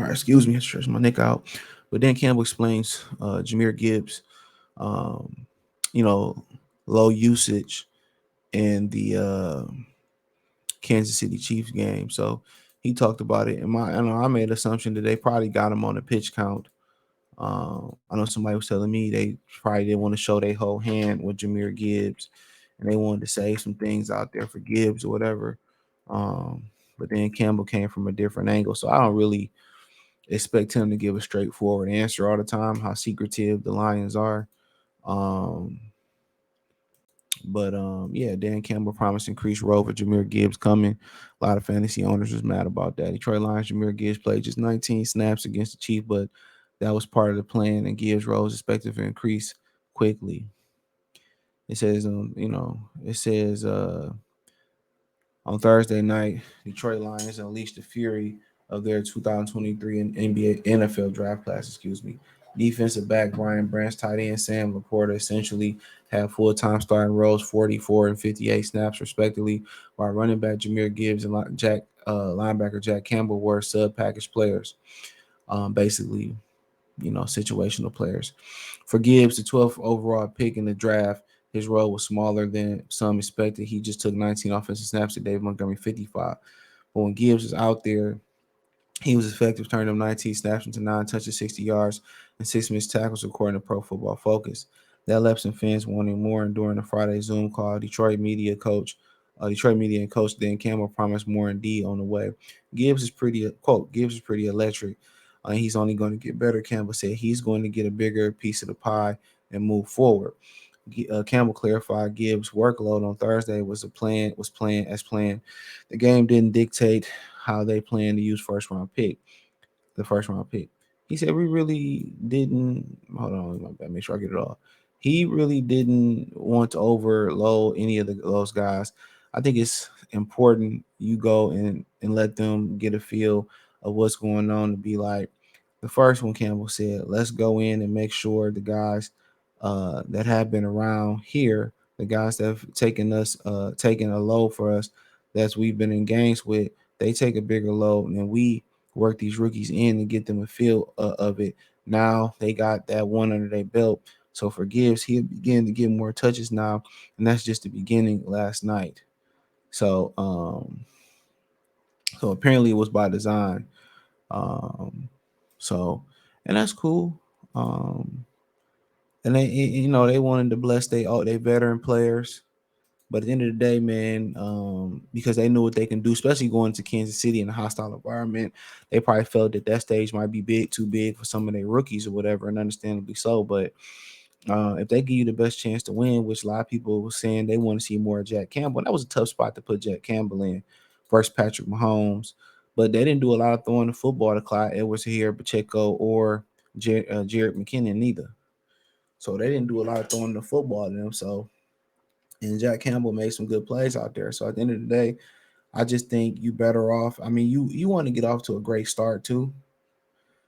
right, excuse me, I stretched my neck out. But then Campbell explains Jahmyr Gibbs, um, you know, low usage in the Kansas City Chiefs game. So he talked about it. And I made an assumption that they probably got him on the pitch count. I know somebody was telling me they probably didn't want to show their whole hand with Jahmyr Gibbs, and they wanted to save some things out there for Gibbs or whatever. Um, but then Campbell came from a different angle, so I don't really expect him to give a straightforward answer all the time. How secretive the Lions are. Um, but yeah, Dan Campbell promised increased role for Jahmyr Gibbs coming. A lot of fantasy owners was mad about that. Detroit Lions Jahmyr Gibbs played just 19 snaps against the Chiefs, but that was part of the plan, and Gibbs' role is expected to increase quickly. It says, it says on Thursday night, Detroit Lions unleashed the fury of their 2023 NBA NFL draft class. Excuse me. Defensive back Brian Branch, tight end Sam Laporta essentially had full-time starting roles, 44 and 58 snaps respectively, while running back Jahmyr Gibbs and linebacker Jack Campbell were sub-package players. Basically, situational players. For Gibbs, the 12th overall pick in the draft, his role was smaller than some expected. He just took 19 offensive snaps to Dave Montgomery 55. But when Gibbs was out there, he was effective, turning them 19 snaps into 9 touches, 60 yards, and 6 missed tackles, according to Pro Football Focus. That left some fans wanting more, and during the Friday Zoom call, Detroit media and coach Dan Campbell promised more indeed on the way. Gibbs is pretty electric. He's only going to get better, Campbell said. He's going to get a bigger piece of the pie and move forward. Campbell clarified Gibbs' workload on Thursday was playing as planned. The game didn't dictate how they plan to use the first round pick. He said we really didn't. Hold on, make sure I get it all. He really didn't want to overload any of those guys. I think it's important you go and let them get a feel of what's going on to be like. The first one, Campbell said, let's go in and make sure the guys that have been around here, the guys that have taken a load for us, that's we've been in games with, they take a bigger load, and we work these rookies in and get them a feel of it. Now they got that one under their belt. So for Gibbs, he'll begin to get more touches now, and that's just the beginning last night. So so apparently it was by design. Um, so and that's cool. Um, and they wanted to bless they veteran players. But at the end of the day, man, because they knew what they can do, especially going to Kansas City in a hostile environment, they probably felt that that stage might be too big for some of their rookies or whatever, and understandably so. But if they give you the best chance to win, which a lot of people were saying they want to see more of Jack Campbell, and that was a tough spot to put Jack Campbell in versus Patrick Mahomes. But they didn't do a lot of throwing the football to Clyde Edwards here, Pacheco, or Jared McKinnon neither. So they didn't do a lot of throwing the football to them. So and Jack Campbell made some good plays out there. So at the end of the day, I just think you better off. I mean, you want to get off to a great start too.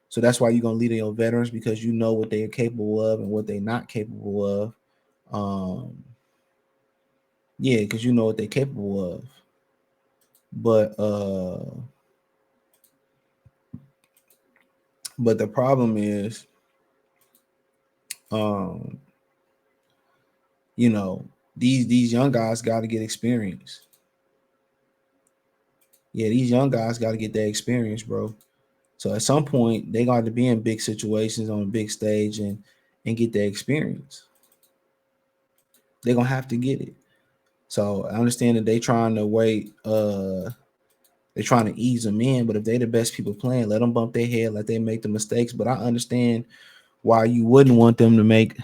So that's why you're gonna lead in your veterans because you know what they are capable of and what they're not capable of. Um, yeah, because you know what they're capable of. But but the problem is, um, you know, these young guys got to get experience. Yeah, these young guys got to get that experience, bro. So at some point, they got to be in big situations on a big stage and get that experience. They're gonna have to get it. So I understand that they trying to wait. They're trying to ease them in, but if they the best people playing, let them bump their head, let them make the mistakes. But I understand why you wouldn't want them to make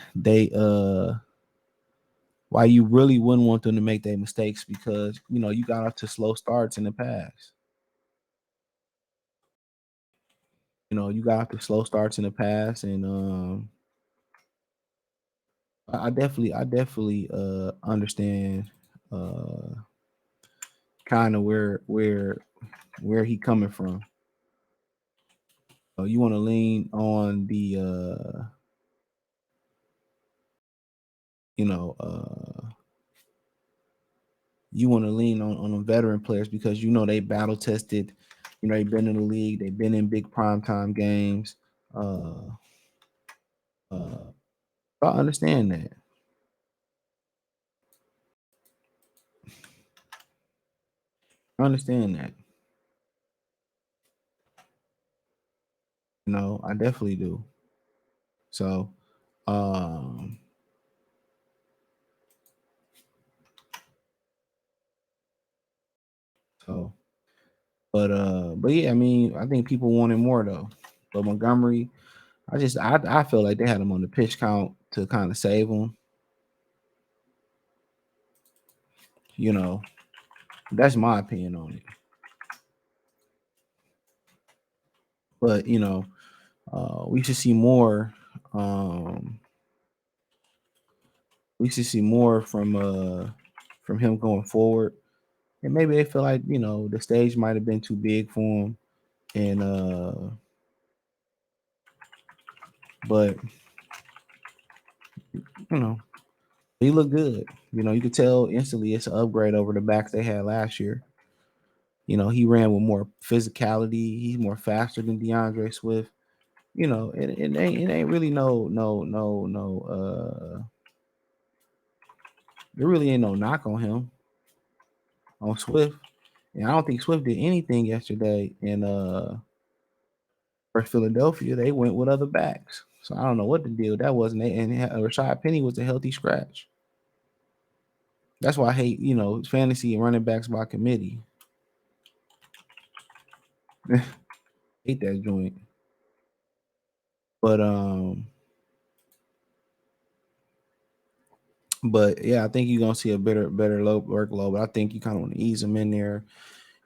why you really wouldn't want them to make their mistakes because you got off to slow starts in the past. You got off to slow starts in the past, and I definitely understand uh kind of where he coming from. You want to lean on the you know you want to lean on the veteran players because they battle tested You know, they've been in the league. They've been in big primetime games. Uh, uh, I understand that. I understand that. You know, I definitely do. So, um, so, but yeah, I mean, I think people wanted more though. But Montgomery, I feel like they had him on the pitch count to kind of save him. You know, that's my opinion on it. But you know, we should see more. Um, we should see more from him going forward. And maybe they feel like the stage might have been too big for him. And but you know, he looked good. You know, you could tell instantly it's an upgrade over the backs they had last year. You know, he ran with more physicality. He's more faster than DeAndre Swift. You know, it ain't really there really ain't no knock on him on Swift. And I don't think Swift did anything yesterday for Philadelphia. They went with other backs. So I don't know what the deal that was. And Rashad Penny was a healthy scratch. That's why I hate, fantasy and running backs by committee. Hate that joint. But but yeah, I think you're gonna see a better low workload. But I think you kind of want to ease them in there.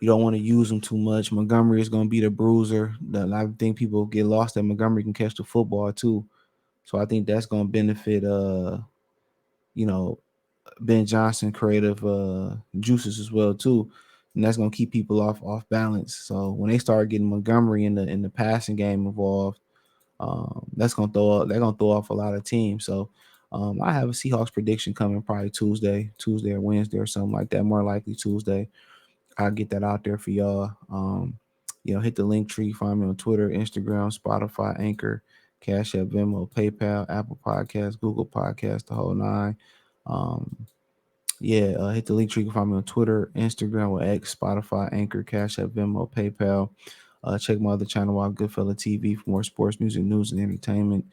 You don't want to use them too much. Montgomery is gonna be the bruiser. I think people get lost that Montgomery can catch the football too. So I think that's gonna benefit you know, Ben Johnson creative juices as well too. And that's gonna keep people off balance. So when they start getting Montgomery in the passing game involved, they're gonna throw off a lot of teams. So I have a Seahawks prediction coming probably Tuesday or Wednesday or something like that. More likely Tuesday. I'll get that out there for y'all. Hit the link tree, find me on Twitter, Instagram, Spotify, Anchor, Cash App, Venmo, PayPal, Apple Podcasts, Google Podcasts, the whole nine. Um, hit the link tree. You can find me on Twitter, Instagram, or X, Spotify, Anchor, Cash App, Venmo, PayPal. Check my other channel, Wild Goodfella TV, for more sports, music, news, and entertainment.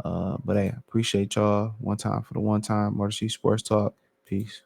But hey, appreciate y'all. One time for the one time. Motor City Sports Talk. Peace.